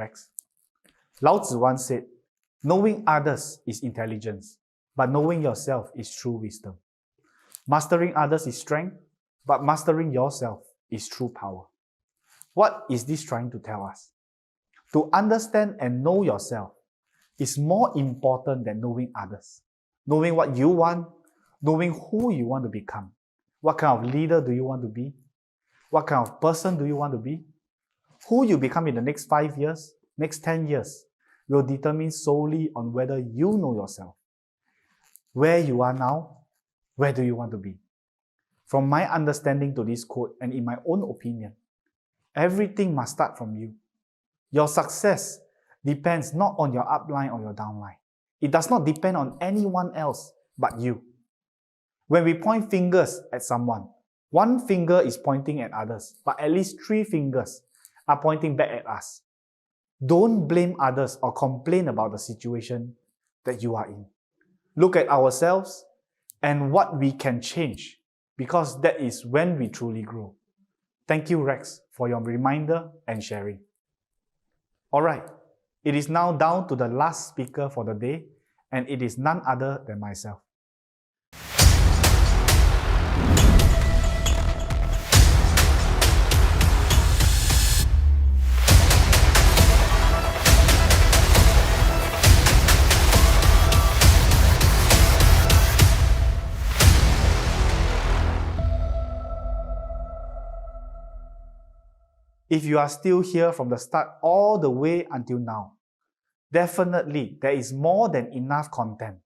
Rex. Lao Tzu once said, knowing others is intelligence, but knowing yourself is true wisdom. Mastering others is strength, but mastering yourself is true power. What is this trying to tell us? To understand and know yourself is more important than knowing others. Knowing what you want, knowing who you want to become. What kind of leader do you want to be? What kind of person do you want to be? Who you become in the next 5 years, next 10 years, will determine solely on whether you know yourself. Where you are now, where do you want to be? From my understanding to this quote, and in my own opinion, everything must start from you. Your success depends not on your upline or your downline. It does not depend on anyone else but you. When we point fingers at someone, one finger is pointing at others, but at least 3 fingers are pointing back at us. Don't blame others or complain about the situation that you are in. Look at ourselves and what we can change, because that is when we truly grow. Thank you, Rex, for your reminder and sharing. Alright, it is now down to the last speaker for the day, and it is none other than myself. If you are still here from the start all the way until now, definitely there is more than enough content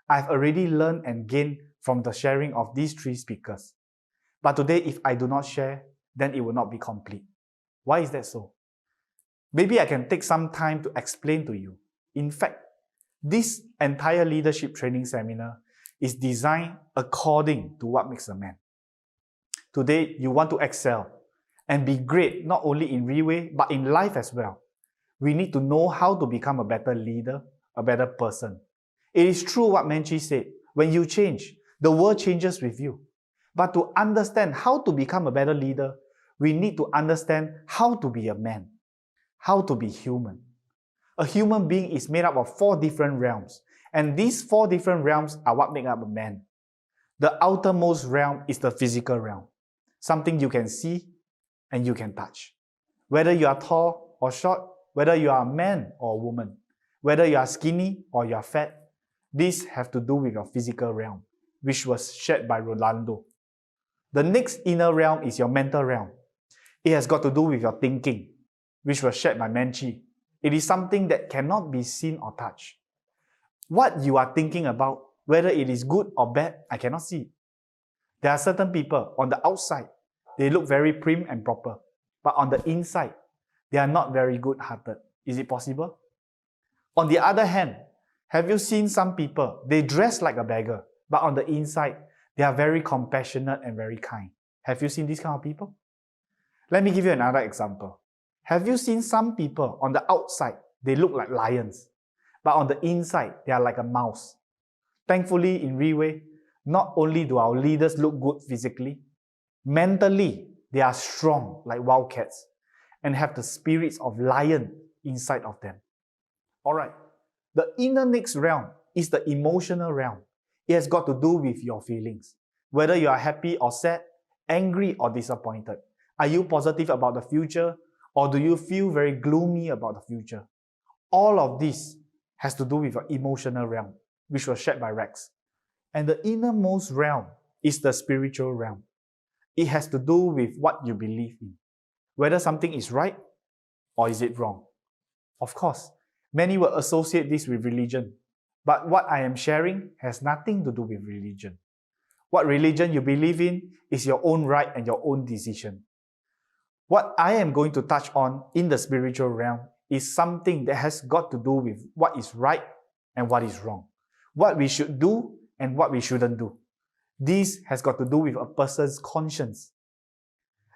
I've already learned and gained from the sharing of these 3 speakers. But today, if I do not share, then it will not be complete. Why is that so? Maybe I can take some time to explain to you. In fact, this entire leadership training seminar is designed according to what makes a man. Today, you want to excel and be great not only in RIWAY, but in life as well. We need to know how to become a better leader, a better person. It is true what Menchie said, when you change, the world changes with you. But to understand how to become a better leader, we need to understand how to be a man, how to be human. A human being is made up of 4 different realms, and these 4 different realms are what make up a man. The outermost realm is the physical realm, something you can see and you can touch. Whether you are tall or short, whether you are a man or a woman, whether you are skinny or you are fat, these have to do with your physical realm, which was shared by Rolando. The next inner realm is your mental realm. It has got to do with your thinking, which was shared by Menchie. It is something that cannot be seen or touched. What you are thinking about, whether it is good or bad, I cannot see. There are certain people on the outside, they look very prim and proper, but on the inside, they are not very good-hearted. Is it possible? On the other hand, have you seen some people, they dress like a beggar, but on the inside, they are very compassionate and very kind. Have you seen these kind of people? Let me give you another example. Have you seen some people on the outside, they look like lions, but on the inside, they are like a mouse? Thankfully, in RIWAY, not only do our leaders look good physically, mentally, they are strong like wildcats and have the spirits of lion inside of them. Alright, the inner next realm is the emotional realm. It has got to do with your feelings. Whether you are happy or sad, angry or disappointed. Are you positive about the future, or do you feel very gloomy about the future? All of this has to do with your emotional realm, which was shared by Rex. And the innermost realm is the spiritual realm. It has to do with what you believe in, whether something is right or is it wrong. Of course, many will associate this with religion, but what I am sharing has nothing to do with religion. What religion you believe in is your own right and your own decision. What I am going to touch on in the spiritual realm is something that has got to do with what is right and what is wrong, what we should do and what we shouldn't do. This has got to do with a person's conscience.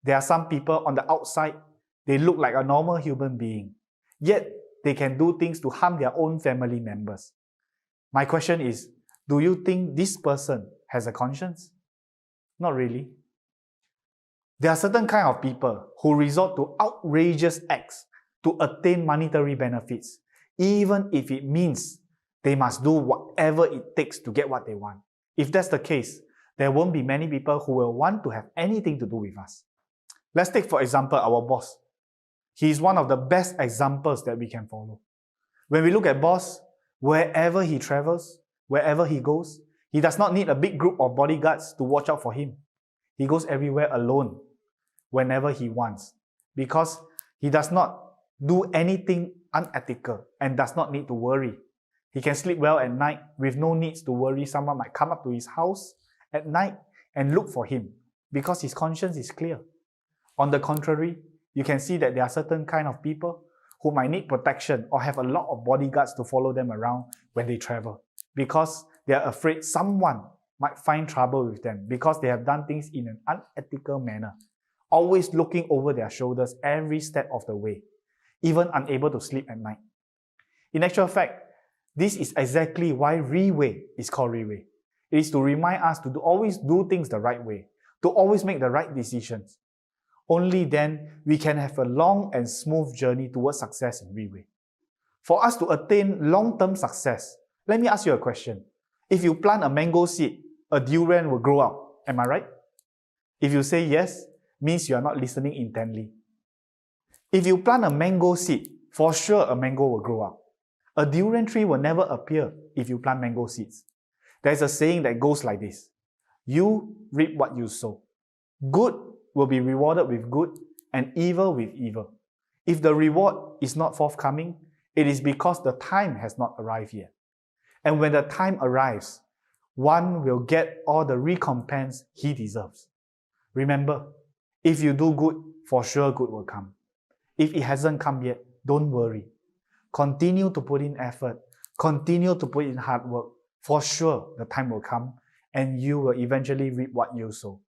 There are some people on the outside, they look like a normal human being, yet they can do things to harm their own family members. My question is, do you think this person has a conscience? Not really. There are certain kind of people who resort to outrageous acts to attain monetary benefits, even if it means they must do whatever it takes to get what they want. If that's the case, there won't be many people who will want to have anything to do with us. Let's take, for example, our boss. He is one of the best examples that we can follow. When we look at boss, wherever he travels, wherever he goes, he does not need a big group of bodyguards to watch out for him. He goes everywhere alone, whenever he wants, because he does not do anything unethical and does not need to worry. He can sleep well at night with no needs to worry someone might come up to his house at night and look for him because his conscience is clear. On the contrary, you can see that there are certain kind of people who might need protection or have a lot of bodyguards to follow them around when they travel because they are afraid someone might find trouble with them because they have done things in an unethical manner, always looking over their shoulders every step of the way, even unable to sleep at night. In actual fact, this is exactly why RIWAY is called RIWAY. It is to remind us to always do things the right way, to always make the right decisions. Only then we can have a long and smooth journey towards success in RIWAY. For us to attain long-term success, let me ask you a question. If you plant a mango seed, a durian will grow out. Am I right? If you say yes, means you are not listening intently. If you plant a mango seed, for sure a mango will grow out. A durian tree will never appear if you plant mango seeds. There's a saying that goes like this: you reap what you sow. Good will be rewarded with good and evil with evil. If the reward is not forthcoming, it is because the time has not arrived yet. And when the time arrives, one will get all the recompense he deserves. Remember, if you do good, for sure good will come. If it hasn't come yet, don't worry. Continue to put in effort. Continue to put in hard work. For sure, the time will come and you will eventually reap what you sow.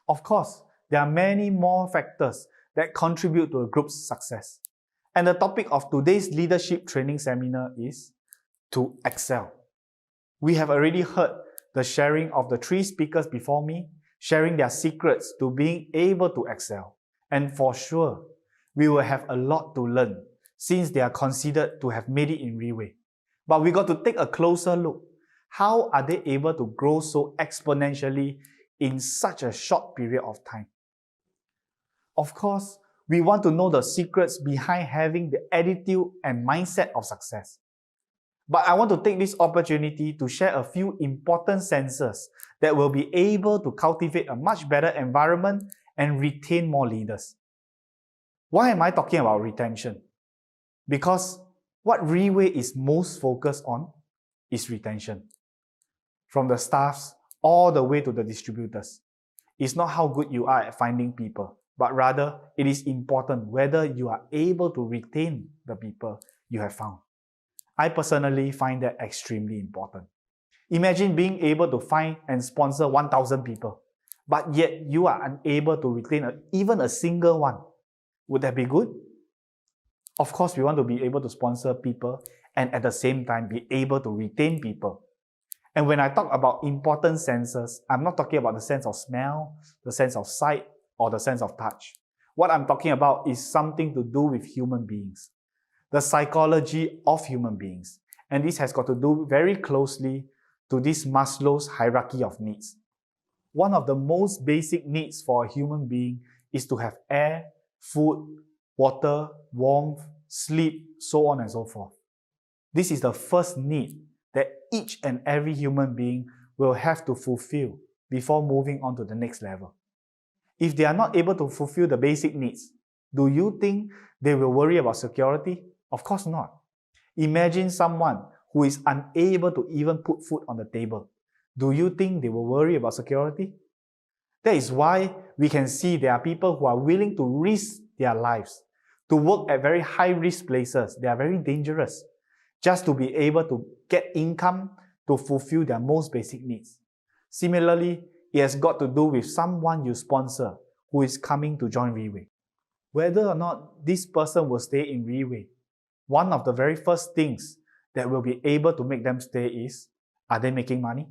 Of course, there are many more factors that contribute to a group's success. And the topic of today's leadership training seminar is to excel. We have already heard the sharing of the 3 speakers before me, sharing their secrets to being able to excel. And for sure, we will have a lot to learn since they are considered to have made it in RIWAY. But we got to take a closer look. How are they able to grow so exponentially in such a short period of time? Of course, we want to know the secrets behind having the attitude and mindset of success. But I want to take this opportunity to share a few important senses that will be able to cultivate a much better environment and retain more leaders. Why am I talking about retention? Because what RIWAY is most focused on is retention. From the staffs all the way to the distributors. It's not how good you are at finding people, but rather it is important whether you are able to retain the people you have found. I personally find that extremely important. Imagine being able to find and sponsor 1,000 people, but yet you are unable to retain even a single one. Would that be good? Of course, we want to be able to sponsor people and at the same time be able to retain people. And when I talk about important senses, I'm not talking about the sense of smell, the sense of sight, or the sense of touch. What I'm talking about is something to do with human beings, the psychology of human beings. And this has got to do very closely to this Maslow's hierarchy of needs. One of the most basic needs for a human being is to have air, food, water, warmth, sleep, so on and so forth. This is the first need that each and every human being will have to fulfill before moving on to the next level. If they are not able to fulfill the basic needs, do you think they will worry about security? Of course not. Imagine someone who is unable to even put food on the table. Do you think they will worry about security? That is why we can see there are people who are willing to risk their lives, to work at very high-risk places. They are very dangerous, just to be able to get income to fulfill their most basic needs. Similarly, it has got to do with someone you sponsor who is coming to join RIWAY. Whether or not this person will stay in RIWAY, one of the very first things that will be able to make them stay is, are they making money?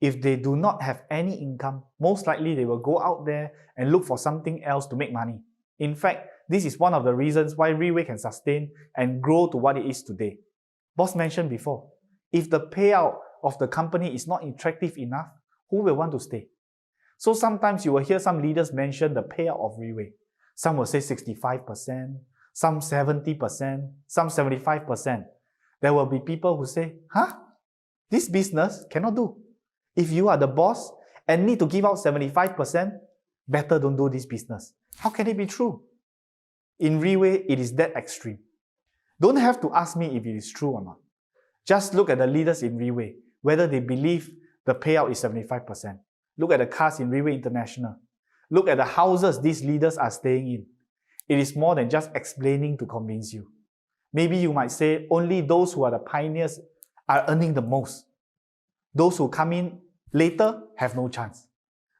If they do not have any income, most likely they will go out there and look for something else to make money. In fact, this is one of the reasons why RIWAY can sustain and grow to what it is today. Boss mentioned before, if the payout of the company is not attractive enough, who will want to stay? So sometimes you will hear some leaders mention the payout of RIWAY. Some will say 65%, some 70%, some 75%. There will be people who say, this business cannot do. If you are the boss and need to give out 75%, better don't do this business. How can it be true? In RIWAY, it is that extreme. Don't have to ask me if it is true or not. Just look at the leaders in RIWAY, whether they believe the payout is 75%. Look at the cars in RIWAY International. Look at the houses these leaders are staying in. It is more than just explaining to convince you. Maybe you might say only those who are the pioneers are earning the most. Those who come in later have no chance.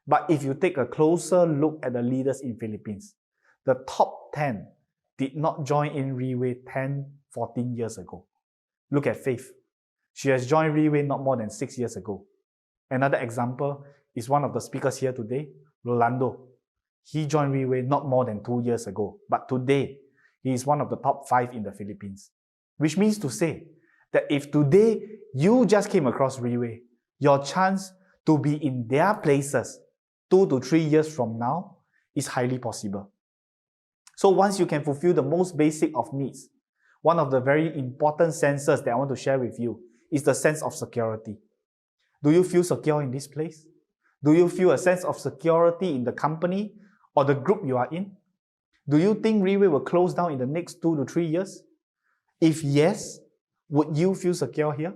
But if you take a closer look at the leaders in Philippines, the top 10 did not join in RIWAY 10, 14 years ago. Look at Faith. She has joined RIWAY not more than 6 years ago. Another example is one of the speakers here today, Rolando. He joined RIWAY not more than 2 years ago, but today, he is one of the top 5 in the Philippines. Which means to say that if today you just came across RIWAY, your chance to be in their places 2 to 3 years from now is highly possible. So once you can fulfill the most basic of needs, one of the very important senses that I want to share with you is the sense of security. Do you feel secure in this place? Do you feel a sense of security in the company or the group you are in? Do you think RIWAY will close down in the next 2 to 3 years? If yes, would you feel secure here?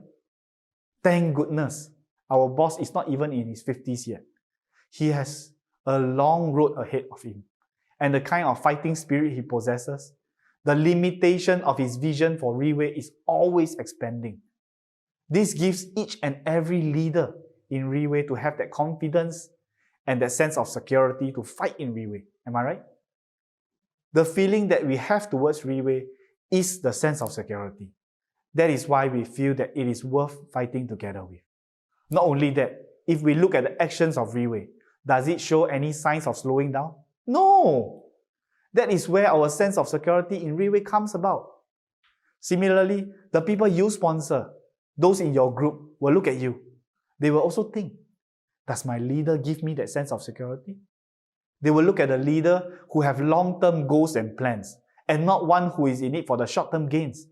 Thank goodness, our boss is not even in his 50s yet. He has a long road ahead of him. And the kind of fighting spirit he possesses, the limitation of his vision for RIWAY is always expanding. This gives each and every leader in RIWAY to have that confidence and that sense of security to fight in RIWAY. Am I right? The feeling that we have towards RIWAY is the sense of security. That is why we feel that it is worth fighting together with. Not only that, if we look at the actions of RIWAY, does it show any signs of slowing down? No! That is where our sense of security in RIWAY comes about. Similarly, the people you sponsor, those in your group, will look at you. They will also think, does my leader give me that sense of security? They will look at a leader who have long-term goals and plans, and not one who is in it for the short-term gains.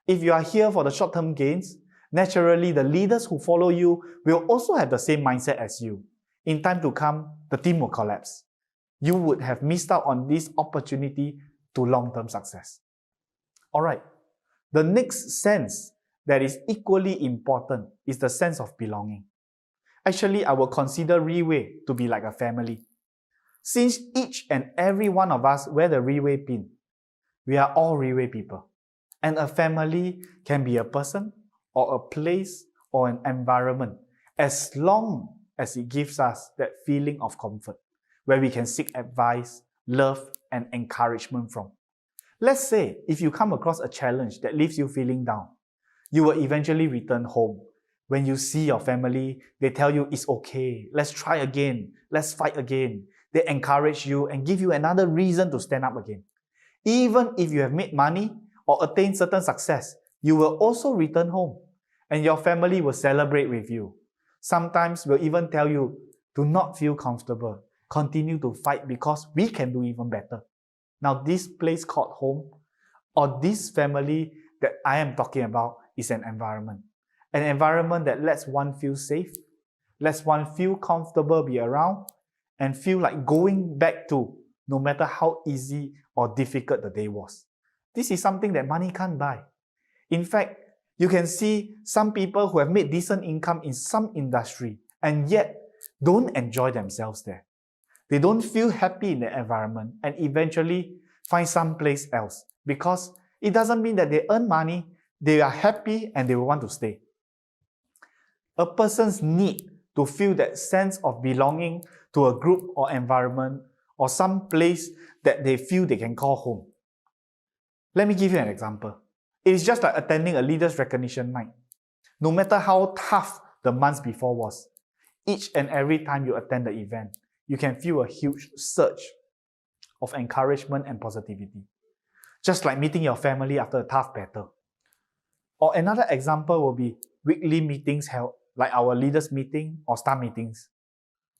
If you are here for the short-term gains, naturally the leaders who follow you will also have the same mindset as you. In time to come, the team will collapse. You would have missed out on this opportunity to long-term success. Alright, the next sense that is equally important is the sense of belonging. Actually, I will consider RIWAY to be like a family. Since each and every one of us wear the RIWAY pin, we are all RIWAY people. And a family can be a person, or a place, or an environment, as long as it gives us that feeling of comfort, where we can seek advice, love, and encouragement from. Let's say if you come across a challenge that leaves you feeling down, you will eventually return home. When you see your family, they tell you it's okay, let's try again, let's fight again. They encourage you and give you another reason to stand up again. Even if you have made money or attained certain success, you will also return home and your family will celebrate with you. Sometimes will even tell you, do not feel comfortable, continue to fight because we can do even better. Now this place called home, or this family that I am talking about, is an environment. An environment that lets one feel safe, lets one feel comfortable be around, and feel like going back to, no matter how easy or difficult the day was. This is something that money can't buy. In fact, you can see some people who have made decent income in some industry and yet don't enjoy themselves there. They don't feel happy in the environment and eventually find someplace else because it doesn't mean that they earn money, they are happy and they will want to stay. A person's need to feel that sense of belonging to a group or environment or some place that they feel they can call home. Let me give you an example. It is just like attending a leaders recognition night. No matter how tough the months before was, each and every time you attend the event, you can feel a huge surge of encouragement and positivity. Just like meeting your family after a tough battle. Or another example will be weekly meetings held, like our leaders meeting or staff meetings.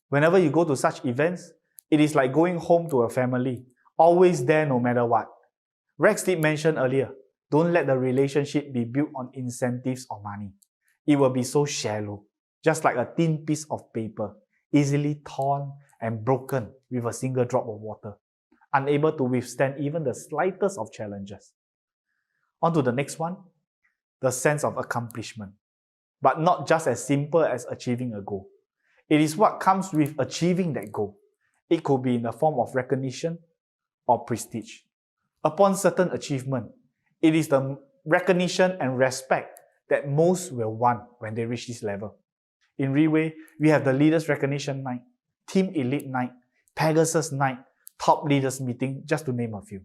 Whenever you go to such events, it is like going home to a family, always there no matter what. Rex did mention earlier, don't let the relationship be built on incentives or money. It will be so shallow, just like a thin piece of paper, easily torn and broken with a single drop of water, unable to withstand even the slightest of challenges. On to the next one, the sense of accomplishment. But not just as simple as achieving a goal. It is what comes with achieving that goal. It could be in the form of recognition or prestige. Upon certain achievement, it is the recognition and respect that most will want when they reach this level. In RIWAY, we have the Leaders Recognition Night, Team Elite Night, Pegasus Night, Top Leaders Meeting, just to name a few.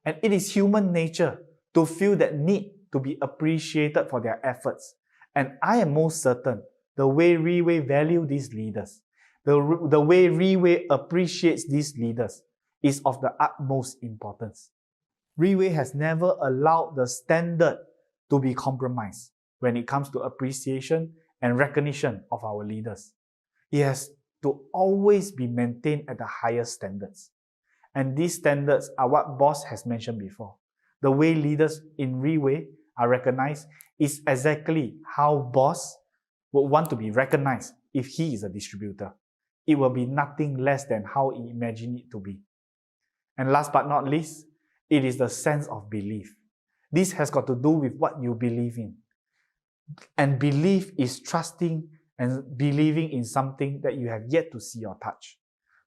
And it is human nature to feel that need to be appreciated for their efforts. And I am most certain the way RIWAY value these leaders, the way RIWAY appreciates these leaders is of the utmost importance. RIWAY has never allowed the standard to be compromised when it comes to appreciation and recognition of our leaders. It has to always be maintained at the highest standards. And these standards are what Boss has mentioned before. The way leaders in RIWAY are recognized is exactly how Boss would want to be recognized if he is a distributor. It will be nothing less than how he imagined it to be. And last but not least, it is the sense of belief. This has got to do with what you believe in. And belief is trusting and believing in something that you have yet to see or touch.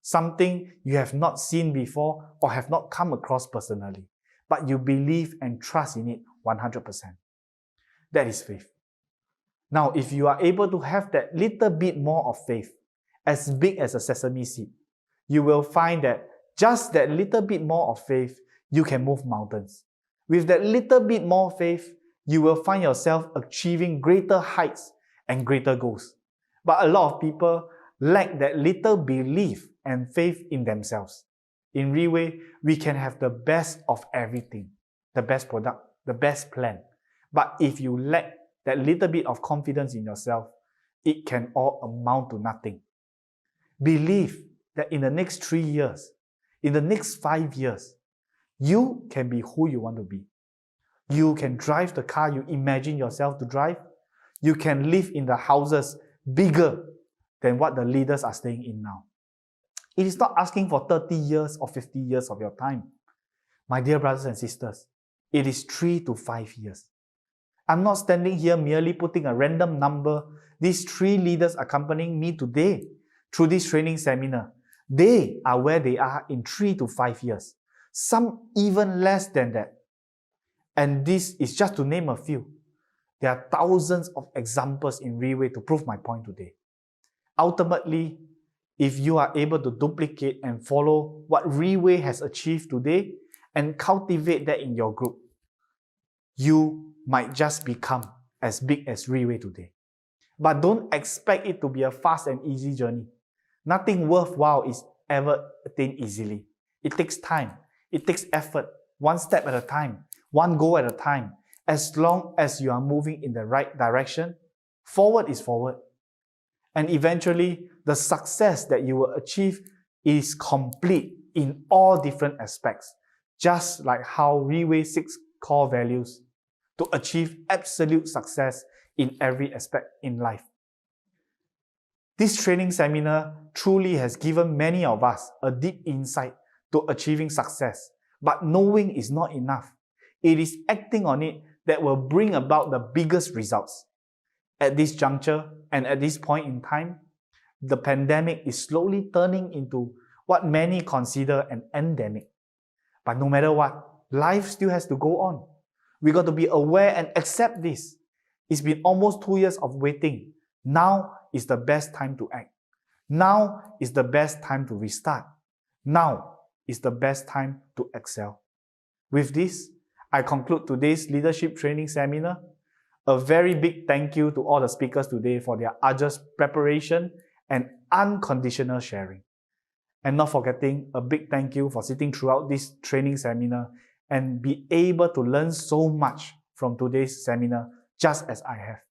Something you have not seen before or have not come across personally. But you believe and trust in it 100%. That is faith. Now, if you are able to have that little bit more of faith, as big as a sesame seed, you will find that just that little bit more of faith, you can move mountains. With that little bit more faith, you will find yourself achieving greater heights and greater goals. But a lot of people lack that little belief and faith in themselves. In RIWAY, we can have the best of everything, the best product, the best plan. But if you lack that little bit of confidence in yourself, it can all amount to nothing. Believe that in the next 3 years, in the next 5 years, you can be who you want to be. You can drive the car you imagine yourself to drive. You can live in the houses bigger than what the leaders are staying in now. It is not asking for 30 years or 50 years of your time. My dear brothers and sisters, it is 3 to 5 years. I'm not standing here merely putting a random number. These 3 leaders accompanying me today through this training seminar, they are where they are in 3 to 5 years. Some even less than that. And this is just to name a few. There are thousands of examples in RIWAY to prove my point today. Ultimately, if you are able to duplicate and follow what RIWAY has achieved today and cultivate that in your group, you might just become as big as RIWAY today. But don't expect it to be a fast and easy journey. Nothing worthwhile is ever attained easily. It takes time. It takes effort, one step at a time, one goal at a time. As long as you are moving in the right direction, forward is forward. And eventually, the success that you will achieve is complete in all different aspects, just like how RIWAY 6 core values to achieve absolute success in every aspect in life. This training seminar truly has given many of us a deep insight to achieving success, but knowing is not enough. It is acting on it that will bring about the biggest results. At this juncture and at this point in time, the pandemic is slowly turning into what many consider an endemic. But no matter what, life still has to go on. We got to be aware and accept this. It's been almost 2 years of waiting. Now is the best time to act. Now is the best time to restart. Now is the best time to excel. With this, I conclude today's leadership training seminar. A very big thank you to all the speakers today for their arduous preparation and unconditional sharing. And not forgetting, a big thank you for sitting throughout this training seminar and be able to learn so much from today's seminar, just as I have.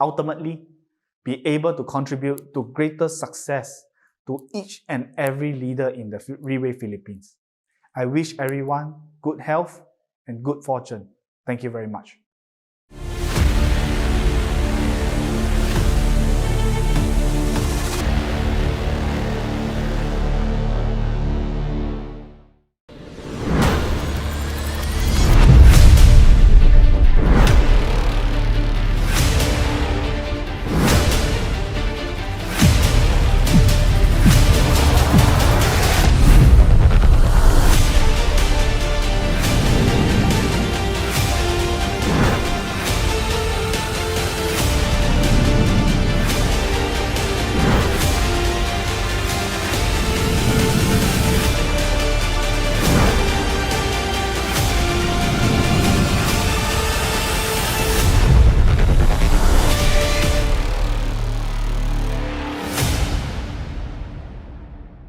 Ultimately, be able to contribute to greater success to each and every leader in the RIWAY Philippines. I wish everyone good health and good fortune. Thank you very much.